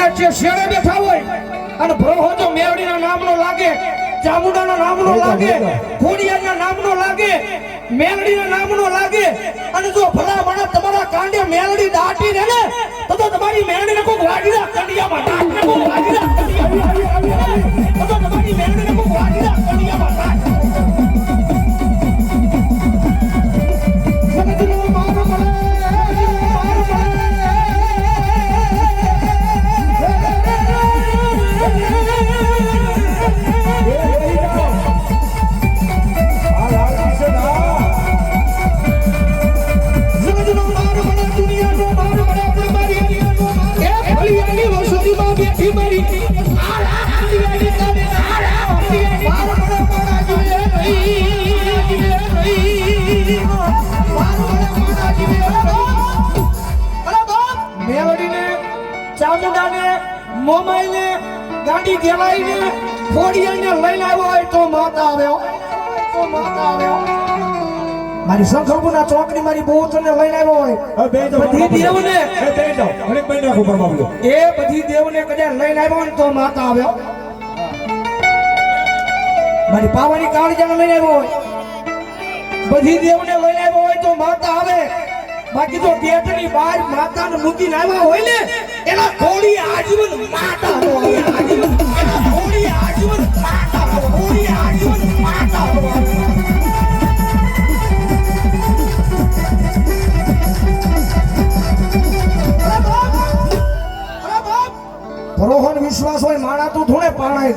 કદાચ જે શેરે બેઠા હોય અને ભરોહો જો મેવડીના નામનો લાગે, ચામુંડાના નામનો લાગે, ખોડિયારના નામનો લાગે, મેલડીના નામનો લાગે અને જો ભલા માણસ તમારા કાંડે મેલડી દાટી રહે ને તો તમારી મેલડીને કોઈ વાડીના કંડિયામાં દાટને કોઈ વાડીના કંડિયામાં તો તમારી મેલડીને કોઈ વાડીના કંડિયામાં દાટ સગતનો માર મળે મોમાઈને ગાડી ગેલાઈને ખોડિયાને લઈને આવ્યો હોય તો માતા આવ્યો મારી સંખલપુરના ચોકડી મારી બહુ તને લઈને આવ્યો હોય બધી દેવને એ બધી દેવને કદાચ લઈને આવ્યો ને તો માતા આવ્યો મારી પાવાની કાળજાને લઈને આવ્યો હોય બધી દેવને લઈને આવ્યો હોય તો માતા આવે બાકી તો પેટની બહાર માતાને મૂકીને આવ્યા હોય ને એના ઘોડી આજીવન માતા હોય આજીવન એના ઘોડી આજીવન માતા હોય ઘોડી આજીવન માતા હોય ભરોહન વિશ્વાસ હોય માણા તું થોડે પાણાય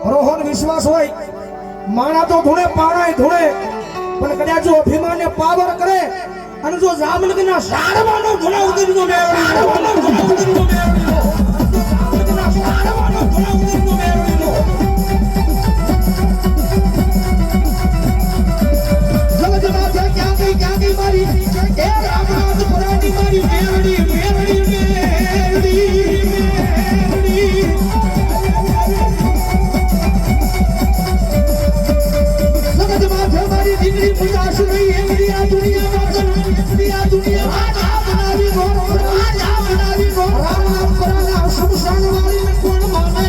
ભરોહન વિશ્વાસ હોય માણા તો થોડે પાણાય થોડે પણ કદાચ જો અભિમાન ને પાવર કરે અને જો જામનગરના સાડવાનો ગુના ઉદરનો મેળવી સાડવાનો ગુના ઉદરનો મેળવી જામનગરના સાડવાનો ગુના ઉદરનો મેળવી જગતમાં છે ક્યાં ગઈ મારી એ રામનાથ પુરાની મારી મેળવી જગતમાં છે મારી દીકરી મુજાશ નહીં એમની આ દુનિયા આ બનાવી ગો રામનાથ પુરાના શમશાન વાળીને કોણ માને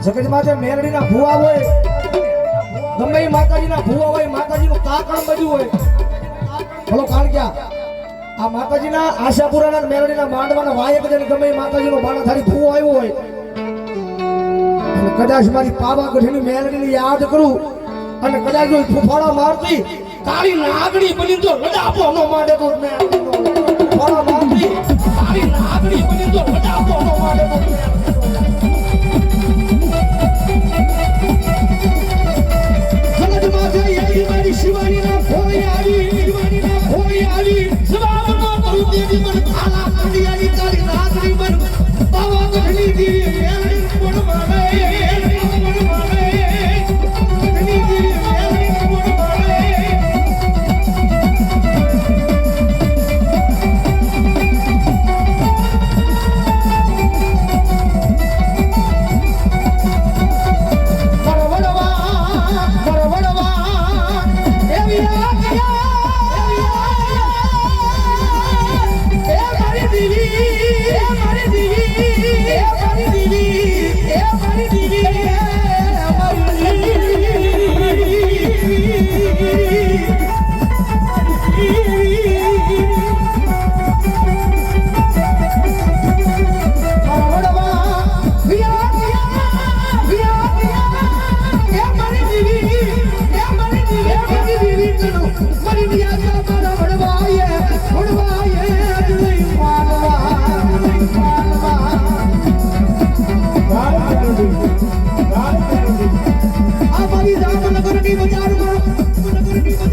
જગતમાં મેલડીના ભુવા હોય ગમે એ માતાજીના ભુવા હોય માતાજીનું કાકણ બધું હોય બોલો કાળ ક્યાં આ માતાજીના આશાપુરાના મેલડીના માંડવાના વાયક જઈને ગમે એ માતાજીનો બાણા થાળી ભુવો આવ્યો હોય અને કદાચ મારી પાવાગઢની મેલડીને યાદ કરું અને કદાચ જો ફૂફાડા મારતી કાળી નાગડી બની તો લડાપો ન માંડે તો ફૂફાડા મારતી કાળી નાગડી બની તો લડાપો ન માંડે તો મારી શિવાનીના ખોઈ આવી જવાબનો કરું દેવી મન ખાલા કંડિયાની તારી નાગરી મન પાવાગઢની દેવી મેલડી કોણ માને God નગરની બજારમાં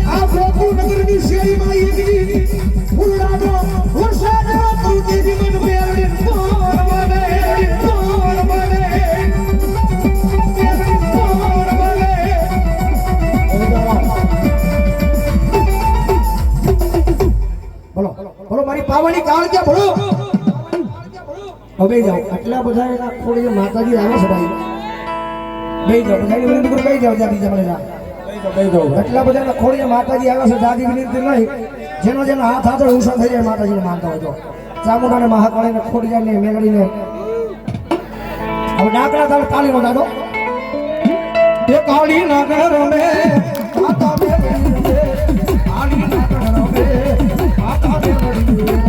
આ ગોકુળ નગરની શેરીમાં એકલી ફૂલડાનો વરસાદ કૃતિથી મન મેળવી કોણ મને બોલો બોલો મારી પાવાની કાળ ક્યાં બોલો હવે જાઓ આટલા બધા એના ખોડી માતાજી આવે છે ભાઈ બે જાઓ બધાની વિનંતી કરી બે જાઓ ત્યાં બીજા મને આટલા બધા એના ખોડી માતાજી આવે છે દાદી વિનંતી નહીં જેનો હાથ હાથો ઊંચા થઈ જાય માતાજીને માનતા હોય તો ચામુંડાને મહાકાળીને ખોડિયાને મેલડીને હવે ડાકડા તાળ તાલીનો દાદો એ કાળી નાગર મે માતા મેલડી રે કાળી નાગર મે માતા મેલડી રે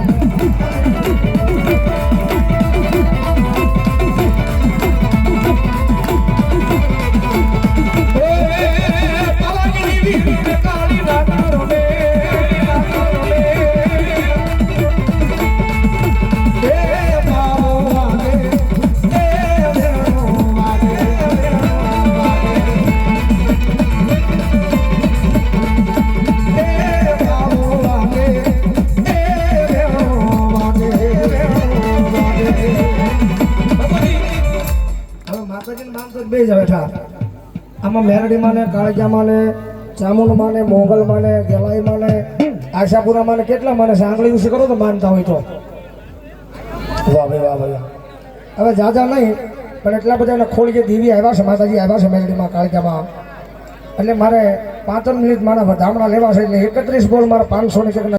આમાં મેરડીમાં ને કાળજામાં ને ચામુંડમાં ને મોગલમાં ને ગેલાઈમાં ને આશાપુરામાં ને કેટલા મને સાંગળી વિશે કરો તો માનતા હોય તો વાહ ભાઈ વાહ ભાઈ હવે જાજા નહીં પણ એટલા બધા એના ખોળ જે દેવી આવ્યા છે માતાજી આવ્યા છે મેરડીમાં કાળજામાં એટલે મારે 5 મિનિટ મારા વધામણા લેવા છે એટલે 31 બોલ મારા 500 ની